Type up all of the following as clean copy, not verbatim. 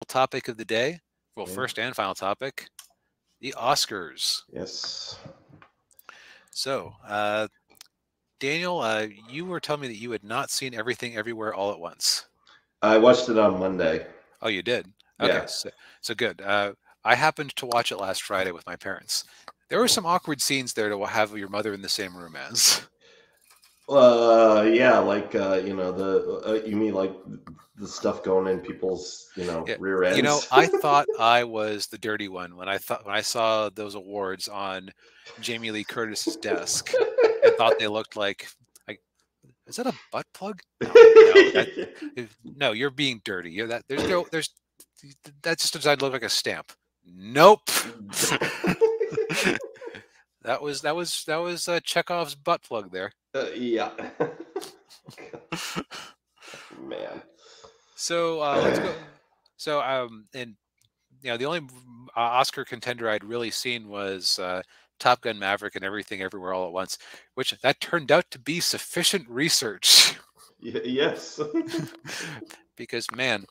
topic of the day. Well, Yeah. first and final topic, the Oscars. Yes. So, Daniel, you were telling me that you had not seen Everything Everywhere All at Once. I watched it on Monday. Oh, you did? Okay, Yeah. so good. I happened to watch it last Friday with my parents. There were some awkward scenes there to have your mother in the same room as. Yeah, like the you mean like the stuff going in people's Yeah, rear ends? I thought I was the dirty one when I saw those awards on Jamie Lee Curtis's desk, and thought they looked like is that a butt plug? No, you're being dirty. There's that just designed to look like a stamp. Nope. That was Chekhov's butt plug there. Yeah. Man. So let's go. So and the only Oscar contender I'd really seen was Top Gun Maverick and Everything Everywhere All at Once, which that turned out to be sufficient research. Yes. Because man,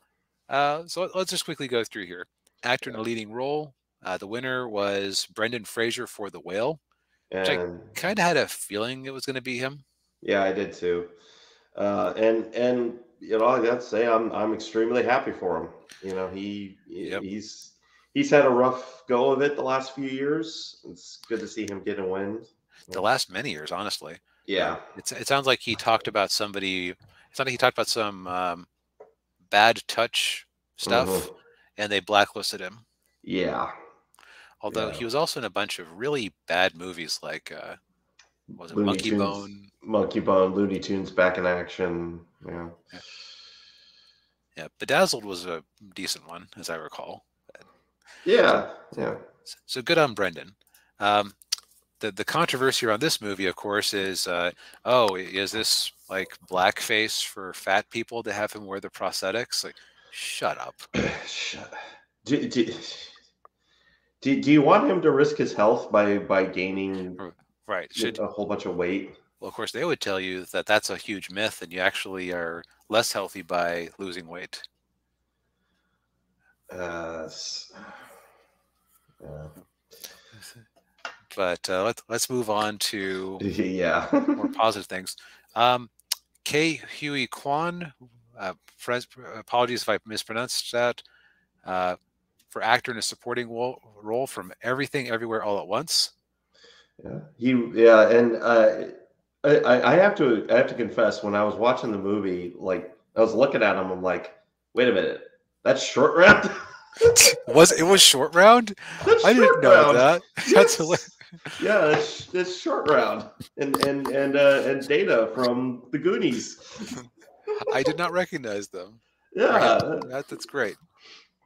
so let's just quickly go through here. Actor in a leading role. The winner was Brendan Fraser for The Whale, which I And kind of had a feeling it was going to be him. yeah, I did too. And I got to say I'm extremely happy for him. Yep. He's had a rough go of it the last few years. It's good to see him get a win. The last many years, honestly. Yeah. It sounds like he talked about somebody. It sounded like he talked about some bad touch stuff, Hmm. and they blacklisted him. Yeah. Although Yeah. he was also in a bunch of really bad movies, like what was it Looney Monkey Tunes, Bone? Monkey Bone, Looney Tunes back in action. Yeah. Yeah, yeah. Bedazzled was a decent one, as I recall. So, Yeah. Yeah. so good on Brendan. Um, the controversy around this movie, of course, is oh, is this like blackface for fat people to have him wear the prosthetics? Like, shut up. Shut- do, do, do you want him to risk his health by gaining Right. Should a whole bunch of weight? Well, of course, they would tell you that that's a huge myth, and you actually are less healthy by losing weight. Uh, But let's move on to yeah. more positive things. K. Huey Kwan, apologies if I mispronounced that, uh, for actor in a supporting role from Everything Everywhere All at Once. Yeah, and I have to confess, when I was watching the movie, like I was looking at him, I'm like, wait a minute, that's short round. It was short round? That's I didn't short know round. that. That's hilarious. Yes. Yeah, that's short round. And Data from the Goonies. I did not recognize them or him. Yeah. That's great.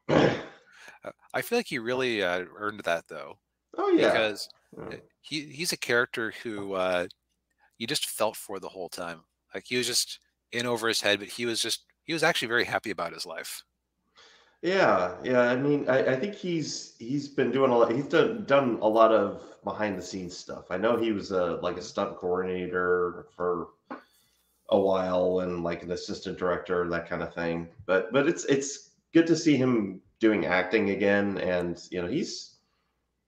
I feel like he really earned that though, Oh yeah. because he's a character who you just felt for the whole time. Like he was just in over his head, but he was actually very happy about his life. Yeah, yeah. I mean, I think he's been doing a lot. He's done a lot of behind the scenes stuff. I know he was like a stunt coordinator for a while and like an assistant director, that kind of thing. But it's good to see him doing acting again, and he's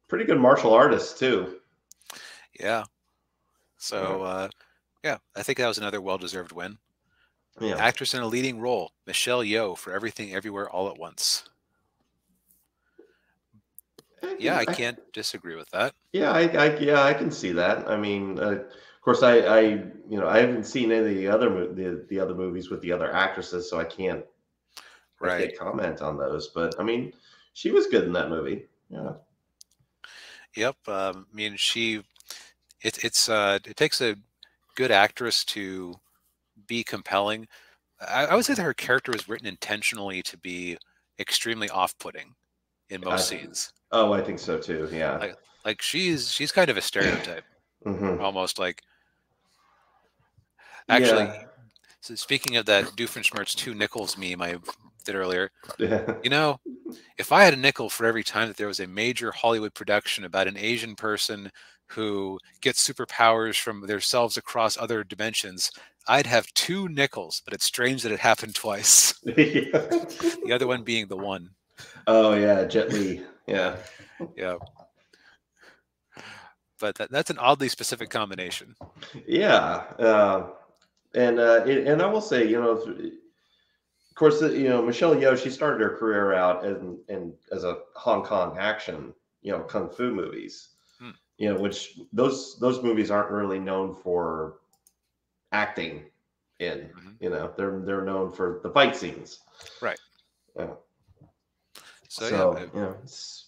pretty good martial artist too. Yeah. Yeah, So yeah, I think that was another well-deserved win. yeah. Actress in a leading role, Michelle Yeoh for Everything Everywhere All at Once. Yeah, I I can't disagree with that. Yeah, yeah, I can see that. I mean, of course, I haven't seen any of the other the other movies with the other actresses, so I Right. can't comment on those. But I mean, she was good in that movie. Yeah, Yep. I mean, it takes a good actress to be compelling. I would say that her character was written intentionally to be extremely off-putting in most I, scenes. oh, I think so too. Yeah. Like she's kind of a stereotype, Hmm. almost like actually. Yeah. So speaking of that Doofenshmirtz 2 nickels meme I did earlier, Yeah. you know, if I had a nickel for every time that there was a major Hollywood production about an Asian person who gets superpowers from themselves across other dimensions, I'd have 2 nickels, but it's strange that it happened twice. Yeah. The other one being the one. Oh yeah, Jet Li. Yeah, Yeah, but that's an oddly specific combination. yeah. And I will say, of course, Michelle Yeoh, she started her career out in as a Hong Kong action, kung fu movies. Hmm. Which those movies aren't really known for acting in. Hmm. They're known for the fight scenes. Right. Yeah. So yeah, So it's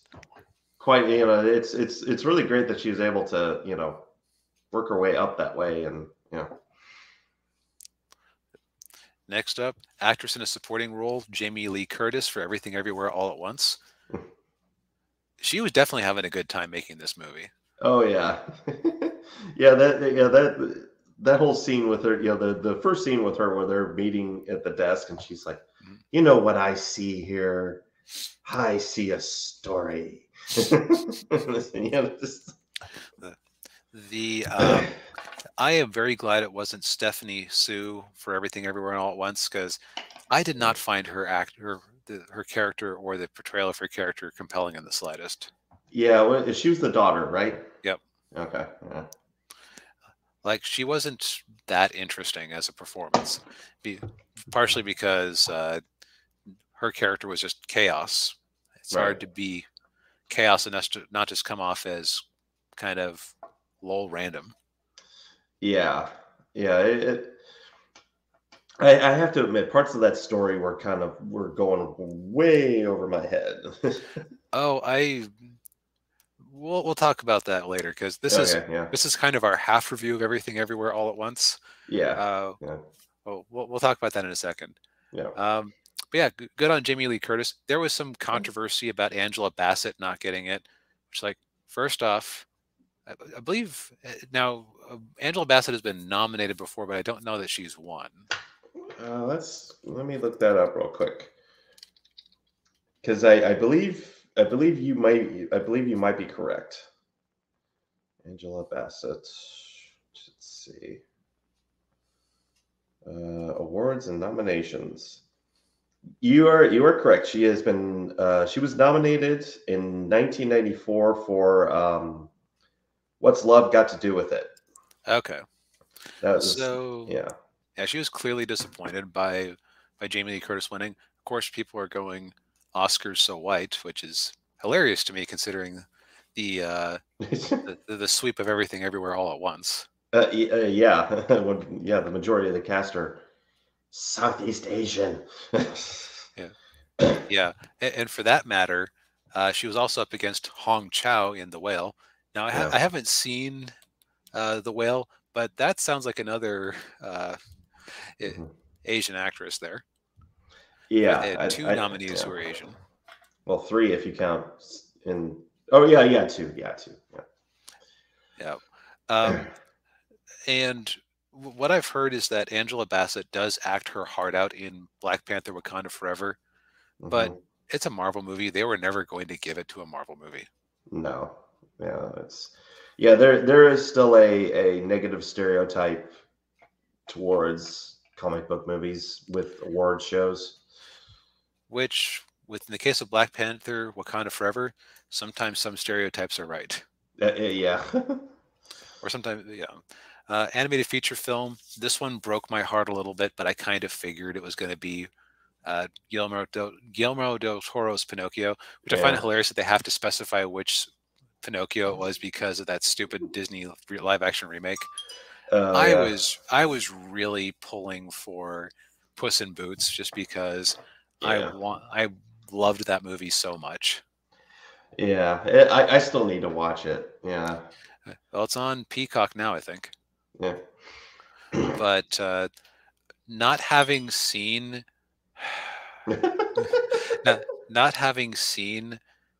quite it's really great that she was able to work her way up that way, and next up, actress in a supporting role, Jamie Lee Curtis for Everything Everywhere All at Once. She was definitely having a good time making this movie. oh yeah, that whole scene with her, the first scene with her where they're meeting at the desk, and she's like, Mhm. what I see here, I see a story. Just The, the I am very glad it wasn't Stephanie Sue for Everything Everywhere All at Once, because I did not find her character or the portrayal of her character compelling in the slightest. yeah, she was the daughter, right? Yep. Okay, yeah, Like, she wasn't that interesting as a performance, be, partially because her character was just chaos. It's right. hard to be chaos and not just come off as kind of lol random. Yeah, yeah. I have to admit, parts of that story were going way over my head. Oh, we'll talk about that later, because Okay, yeah, this is kind of our half review of Everything Everywhere All at Once. yeah, Uh, yeah, we'll talk about that in a second. yeah. But yeah, good on Jamie Lee Curtis. There was some controversy about Angela Bassett not getting it, which, like, first off, I believe now Angela Bassett has been nominated before, but I don't know that she's won. Let me look that up real quick, because I believe you might be correct. Angela Bassett. Let's see. Awards and nominations. You are correct. She was nominated in 1994 for What's Love Got to Do with It. Okay, That was so yeah. yeah, she was clearly disappointed by Jamie Lee Curtis winning. Of course, people are going Oscars so white, which is hilarious to me considering the uh, the sweep of Everything Everywhere All at Once. Yeah, yeah. The majority of the cast are Southeast Asian. Yeah, yeah, and for that matter, she was also up against Hong Chow in The Whale. Now, Yeah. I haven't seen The Whale, but that sounds like another a- Mhm. Asian actress there. In fact, Yeah. they had two nominees Yeah. who were Asian. Well, three if you count in. Oh yeah, yeah, two. Yeah, two. Yeah. Yeah. And what I've heard is that Angela Bassett does act her heart out in Black Panther Wakanda Forever, but hmm it's a Marvel movie. They were never going to give it to a Marvel movie. No. Yeah, there is still a negative stereotype towards comic book movies with award shows. Which, in the case of Black Panther Wakanda Forever, sometimes some stereotypes are right. Yeah. Or sometimes, yeah. Animated feature film. This one broke my heart a little bit, but I kind of figured it was going to be Guillermo del Toro's Pinocchio, which I find Yeah. it hilarious that they have to specify which Pinocchio it was because of that stupid Disney live action remake. Oh yeah. I was really pulling for Puss in Boots just because Yeah. I loved that movie so much. Yeah. I still need to watch it. Yeah. Well, it's on Peacock now, I think. Yeah. But not having seen not having seen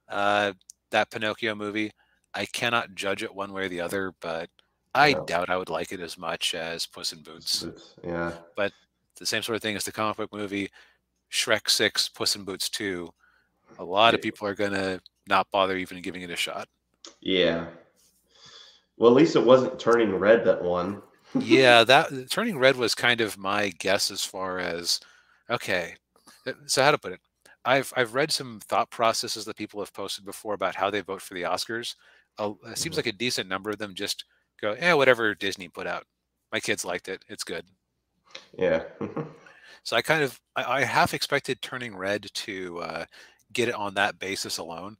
uh, that Pinocchio movie, I cannot judge it one way or the other, but I Yeah. doubt I would like it as much as Puss in Boots. Yeah. But the same sort of thing as the comic book movie, Shrek 6, Puss in Boots 2, a lot of people are going to not bother even giving it a shot. Yeah. Well, at least it wasn't Turning Red that won. Yeah, that Turning Red was kind of my guess as far as okay. So how to put it? I've read some thought processes that people have posted before about how they vote for the Oscars. It seems Mhm. like a decent number of them just go, yeah, whatever Disney put out. My kids liked it. It's good. Yeah. So I half expected Turning Red to get it on that basis alone.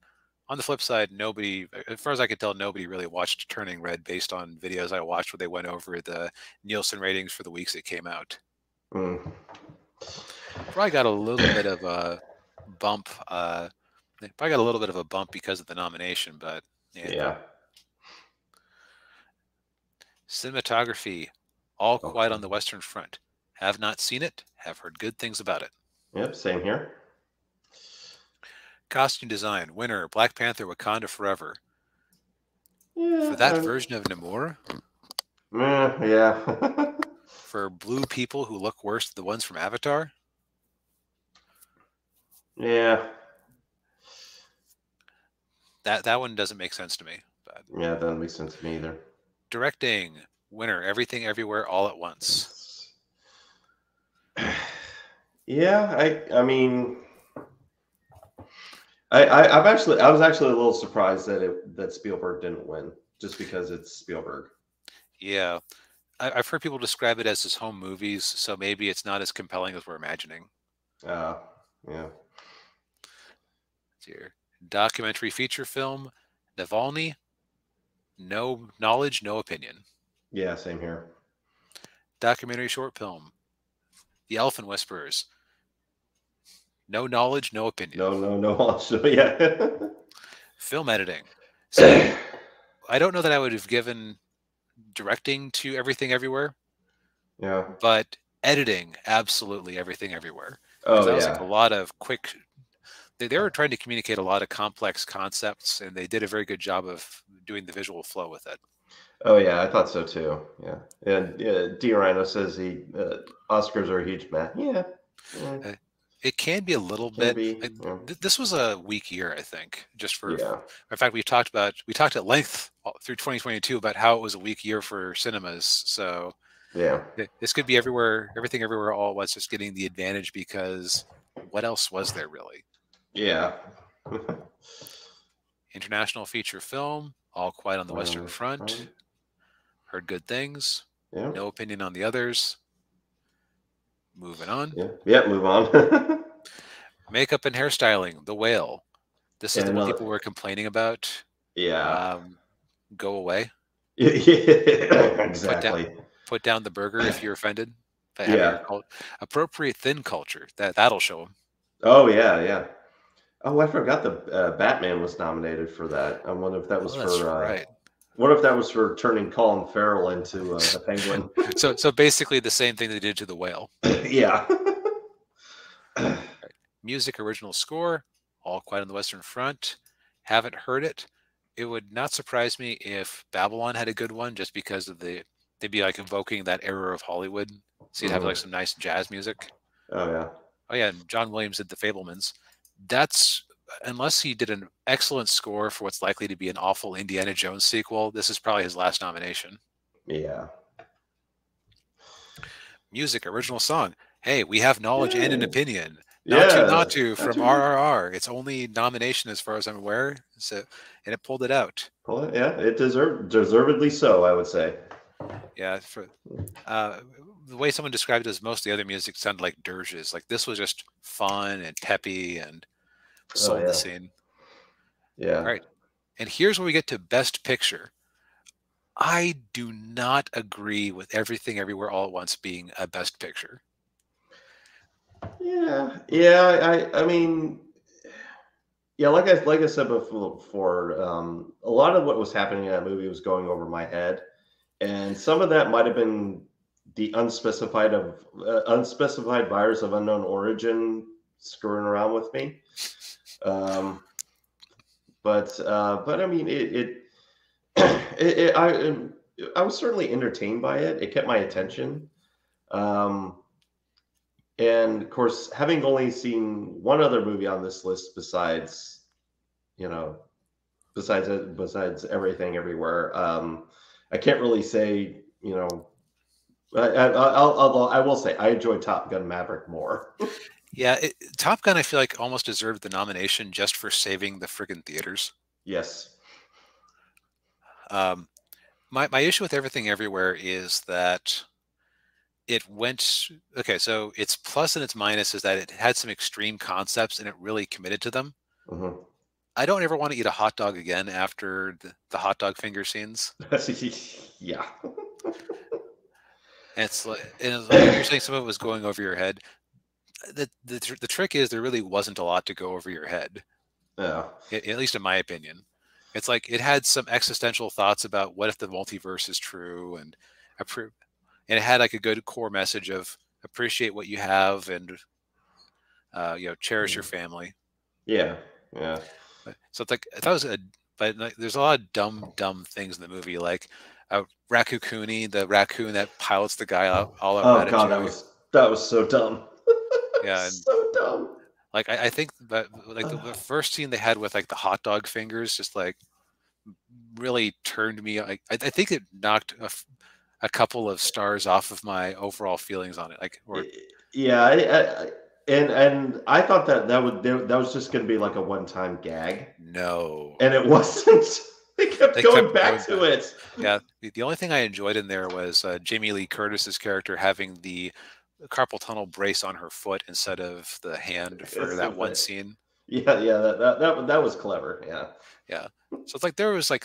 On the flip side, nobody, as far as I could tell, nobody really watched Turning Red based on videos I watched where they went over the Nielsen ratings for the weeks it came out. Mm. Probably got a little bit of a bump. Probably got a little bit of a bump because of the nomination, but yeah. Yeah. Cinematography, All Quiet Okay. on the Western Front. Have not seen it. Have heard good things about it. Yep. Same here. Costume design, winner, Black Panther: Wakanda Forever. For Yeah. that version of Namor, Yeah. for blue people who look worse than the ones from Avatar, Yeah. that one doesn't make sense to me. But Yeah. That doesn't make sense to me either. directing, winner, Everything Everywhere All at Once. Yeah. I mean, I was actually a little surprised that that Spielberg didn't win just because it's Spielberg. Yeah, I've heard people describe it as his home movies, so maybe it's not as compelling as we're imagining. Uh, yeah. Here, documentary feature film, Navalny, no knowledge, no opinion. Yeah. Same here. Documentary short film, The Elephant Whisperers, no knowledge, no opinion. No. No. No. So, yeah. Film editing. So I don't know that I would have given directing to Everything Everywhere, Yeah. but editing, absolutely Everything Everywhere. Because Oh that was like yeah. a lot of quick. They were trying to communicate a lot of complex concepts, and they did a very good job of doing the visual flow with it. Oh yeah. I thought so too. Yeah. And D. Rhino says he Oscars are a huge man. Yeah. Yeah. Uh, It can be a little Can bit. be. Yeah. This was a weak year, I think. Just for, Yeah. in fact, we talked at length through 2022 about how it was a weak year for cinemas. So Yeah. this could be everywhere, everything, everywhere, all at once, just getting the advantage because what else was there really? Yeah. International feature film, All Quiet on the Right on Western the Front. front. Heard good things. Yeah. No opinion on the others. Moving on. Yeah. Yeah. Move on. Makeup and hairstyling, The Whale. This is And the one another. people were complaining about. Yeah. Um, Go away. Yeah. Put down Exactly. put down the burger if you're offended by having Yeah. your appropriate thin culture. That'll show them. Oh yeah. Yeah. Oh, I forgot the Batman was nominated for that. I wonder if that was Oh, that's for. right. What if that was for turning Colin Farrell into the Penguin? So basically the same thing they did to the whale. Yeah. Right. Music original score, All Quiet on the Western Front. Haven't heard it. It would not surprise me if Babylon had a good one, just because of they'd be like invoking that era of Hollywood. So you'd have like Mhm. some nice jazz music. Oh yeah. Oh yeah, and John Williams did The Fablemans. That's unless he did an excellent score for what's likely to be an awful Indiana Jones sequel, this is probably his last nomination. Yeah. Music, original song. Hey, we have knowledge and an Yeah. opinion. Yeah. Natu That's from right. RRR. It's only nomination as far as I'm aware. So, and it pulled it out. Well, yeah, it deservedly so, I would say. Yeah, for uh, the way someone described it as most of the other music sounded like dirges. Like this was just fun and peppy and Oh sold the yeah. scene. Yeah. All right, and here's where we get to Best Picture. I do not agree with Everything Everywhere All at Once being a Best Picture. Yeah. Yeah. I mean, yeah, like I said before, a lot of what was happening in that movie was going over my head, and some of that might have been the unspecified virus of unknown origin screwing around with me. Um, but I mean, I was certainly entertained by it. It kept my attention. Um, and of course, having only seen one other movie on this list besides, you know, besides everything everywhere, I can't really say, you know, although I will say I enjoyed Top Gun Maverick more. Yeah, Top Gun, I feel like almost deserved the nomination just for saving the friggin' theaters. Yes. Um, my issue with Everything Everywhere is that it went okay. So its plus and its minus is that it had some extreme concepts and it really committed to them. Hmm. I don't ever want to eat a hot dog again after the hot dog finger scenes. Yeah. And it's like you're saying some of it was going over your head. The trick is there really wasn't a lot to go over your head, Yeah. at least in my opinion. It's like it had some existential thoughts about what if the multiverse is true, and it had like a good core message of appreciate what you have and cherish your Mhm. family. Yeah. Yeah. So it's like that was a but like, there's a lot of dumb things in the movie, like Rakukuni, the raccoon that pilots the guy out all out Oh God, Ratatouille. that was so dumb. Yeah, and So dumb. like I think that like the first scene they had with like the hot dog fingers just like really turned me. I think it knocked a couple of stars off of my overall feelings on it. Like or Yeah, and I thought that was just going to be like a one time gag, no, and it wasn't. They kept they going kept back going to back. it. Yeah, the only thing I enjoyed in there was Jamie Lee Curtis's character having the carpal tunnel brace on her foot instead of the hand for It's that the one scene. Yeah, yeah, that was clever. Yeah, Yeah. So it's like there was like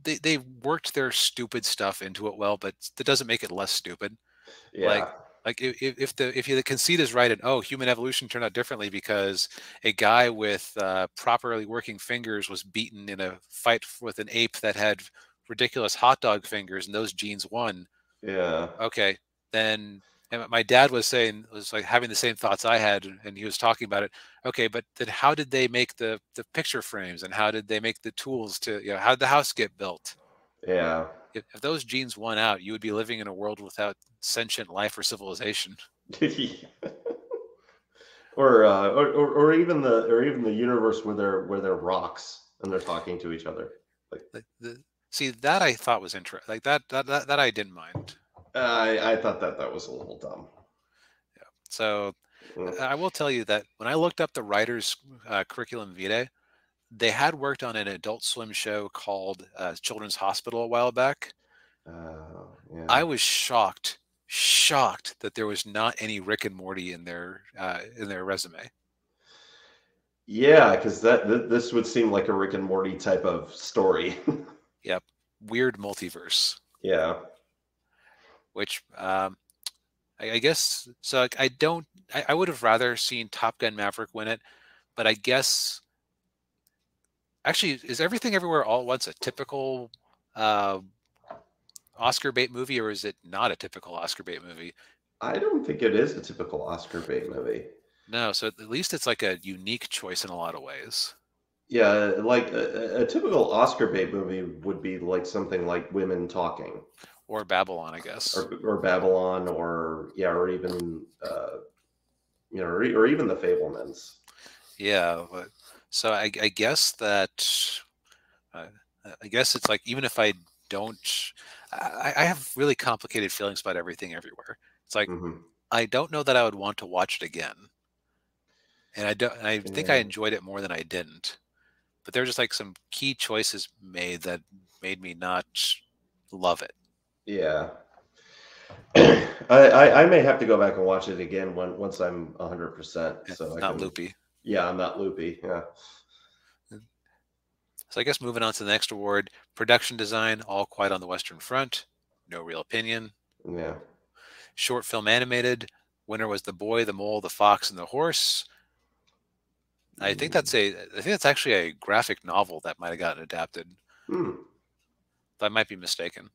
they worked their stupid stuff into it well, but that doesn't make it less stupid. Like yeah, if the conceit is right and oh human evolution turned out differently because a guy with properly working fingers was beaten in a fight with an ape that had ridiculous hot dog fingers and those genes won. yeah. Okay, then and my dad was like having the same thoughts I had, and he was talking about it. Okay, but then how did they make the picture frames, and how did they make the tools to how did the house get built? Yeah. If those genes won out, you would be living in a world without sentient life or civilization. or even the universe where they're rocks and they're talking to each other. Like See that I thought was interesting. Like that I didn't mind. I thought that was a little dumb. So Mm. I will tell you that when I looked up the writer's curriculum vitae, they had worked on an Adult Swim show called Children's Hospital a while back. Yeah. I was shocked that there was not any Rick and Morty in their resume. Yeah, because this would seem like a Rick and Morty type of story. Yep, weird multiverse. Yeah. Which I guess so. Like, I don't. I would have rather seen Top Gun Maverick win it, but I guess actually is Everything Everywhere All at Once a typical uh, Oscar bait movie, or is it not a typical Oscar bait movie? I don't think it is a typical Oscar bait movie. No, so at least it's like a unique choice in a lot of ways. Yeah, like a typical Oscar bait movie would be like something like Women Talking, Or Babylon, I guess. or Babylon, or yeah, or even or even The Fablemans. Yeah. So I guess that uh, I guess it's like even if I don't, I have really complicated feelings about Everything Everywhere. It's like Hmm. I don't know that I would want to watch it again, and I don't. I think I Yeah, enjoyed it more than I didn't. But there were just like some key choices made that made me not love it. yeah. I may have to go back and watch it again once I'm 100%, so I Not can. loopy. Yeah, I'm not loopy. Yeah. So I guess moving on to the next award, production design, All Quiet on the Western Front, no real opinion. Yeah. Short film animated, winner was The Boy, the Mole, the Fox, and the Horse. Mm. I think that's actually a graphic novel that might have gotten adapted. Hmm. I might be mistaken.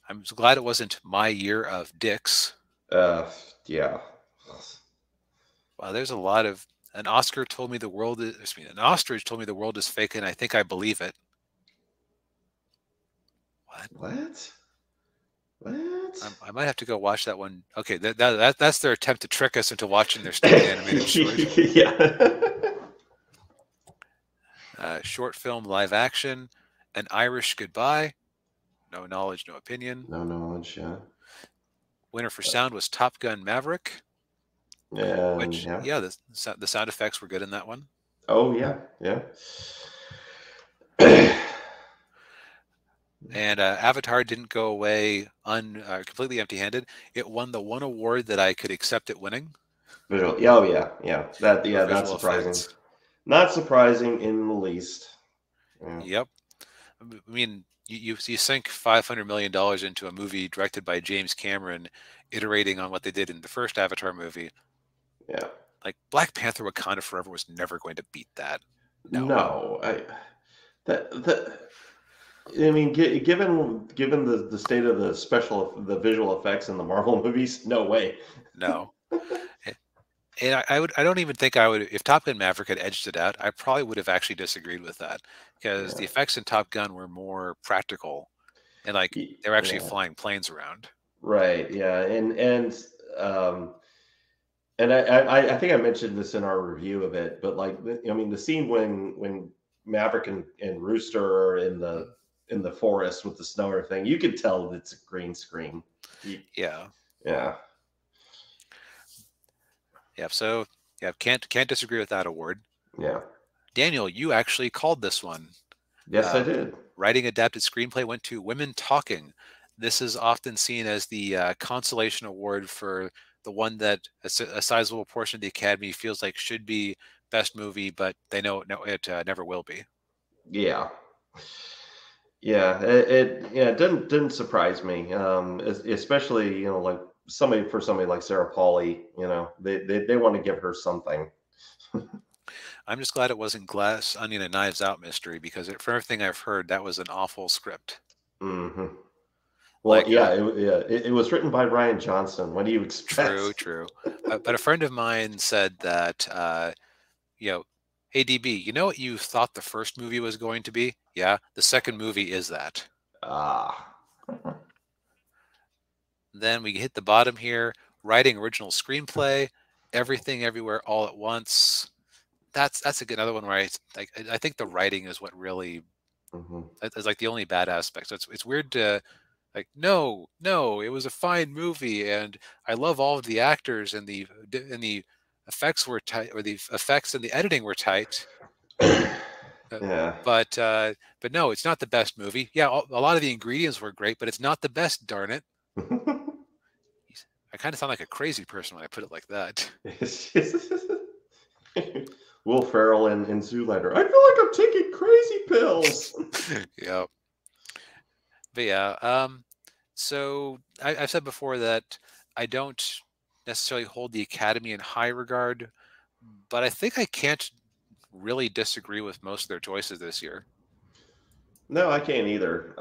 I'm so glad it wasn't My Year of Dicks. Uh, yeah. Wow, there's a lot of an Oscar told me the world is. Excuse me, an ostrich told me the world is fake, and I think I believe it. What? What? What? I might have to go watch that one. Okay, that's their attempt to trick us into watching their stupid animated short. Yeah. Short film live action, An Irish Goodbye, no knowledge, no opinion. No knowledge. Yeah. Winner for sound was Top Gun Maverick. And Which, yeah. yeah, the sound effects were good in that one. Oh yeah, yeah. And Avatar didn't go away completely empty-handed. It won the one award that I could accept it winning Visual. Oh yeah, yeah. That for yeah, not visual surprising. effects. Not surprising in the least. Yeah. Yep. I mean, you sink $500 million into a movie directed by James Cameron, iterating on what they did in the first Avatar movie. Yeah. Like Black Panther: Wakanda Forever was never going to beat that. No. No, that I mean, given the state of the visual effects in the Marvel movies, no way. No. And I don't even think I would, if Top Gun Maverick had edged it out, I probably would have actually disagreed with that because Yeah, the effects in Top Gun were more practical and like they were actually yeah, flying planes around. right, yeah, um, and I think I mentioned this in our review of it, but like, I mean, the scene when Maverick and Rooster are Mm. in the forest with the snow and everything, you could tell that it's a green screen. Yeah. Yeah, Yeah. So yeah, can't disagree with that award. yeah, Daniel, you actually called this one. yes, I Uh, did. Writing adapted screenplay went to Women Talking. This is often seen as the consolation award for the one that a sizable portion of the Academy feels like should be best movie, but they know no, it never will be. Yeah, yeah, it yeah, it didn't surprise me, especially, like somebody like Sarah Pauly, they want to give her something. I'm just glad it wasn't Glass, Onion, and Knives Out mystery because for everything I've heard, that was an awful script. Hmm. Well, Like, yeah, it was written by Ryan Johnson. What do you true, expect? true. But a friend of mine said that, you know, hey DB, you know what you thought the first movie was going to be? Yeah, the second movie is that. Ah, Then we hit the bottom here, writing original screenplay, everything everywhere all at once. That's another one where I think the writing is what really hmm. is like the only bad aspect. So it's weird to like no, it was a fine movie and I love all of the actors and the effects were tight or the effects and the editing were tight. Uh, Yeah. but no, it's not the best movie. Yeah, a lot of the ingredients were great, but it's not the best. Darn it! I kind of sound like a crazy person when I put it like that. Will Ferrell and Zoolander. I feel like I'm taking crazy pills. Yeah, but yeah. So I've said before that I don't necessarily hold the Academy in high regard, but I think I can't really disagree with most of their choices this year. No, I can't either.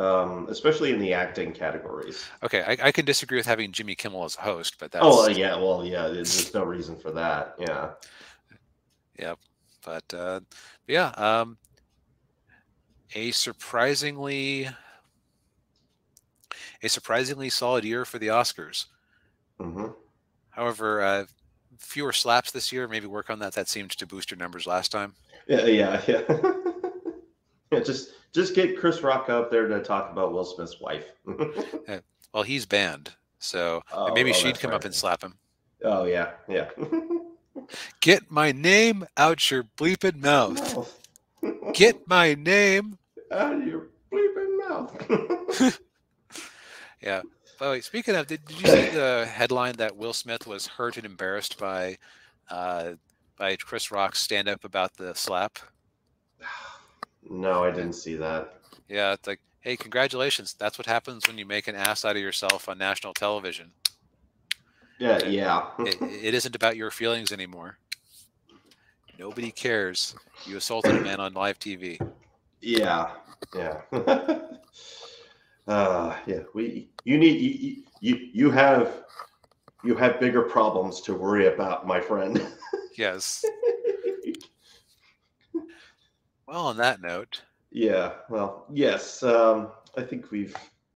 Especially in the acting categories. Okay, I can disagree with having Jimmy Kimmel as a host, but Oh, that's yeah. Well, yeah. There's no reason for that. Yeah. yeah. But yeah, a surprisingly a surprisingly solid year for the Oscars. Hmm. However, fewer slaps this year. Maybe work on that. That seemed to boost your numbers last time. Yeah. Yeah. Yeah. Yeah. Just get Chris Rock up there to talk about Will Smith's wife. Uh, well, he's banned, so maybe Oh, she'd that's come right. up and slap him. Oh, yeah. Yeah. Get my name out your bleeping mouth. Mouth. Get my name. Out of your bleeping mouth. Yeah. By the way, speaking of, did you see the headline that Will Smith was hurt and embarrassed uh, by Chris Rock's stand up about the slap? No, I Yeah. didn't see that. Yeah. It's like, hey, congratulations. That's what happens when you make an ass out of yourself on national television. Yeah, Okay. yeah. It isn't about your feelings anymore. Nobody cares. You assaulted a man on live TV. Yeah, yeah. Yeah. You need you have bigger problems to worry about, my friend. Yes. Well, on that note, Yeah. Well, yes. I think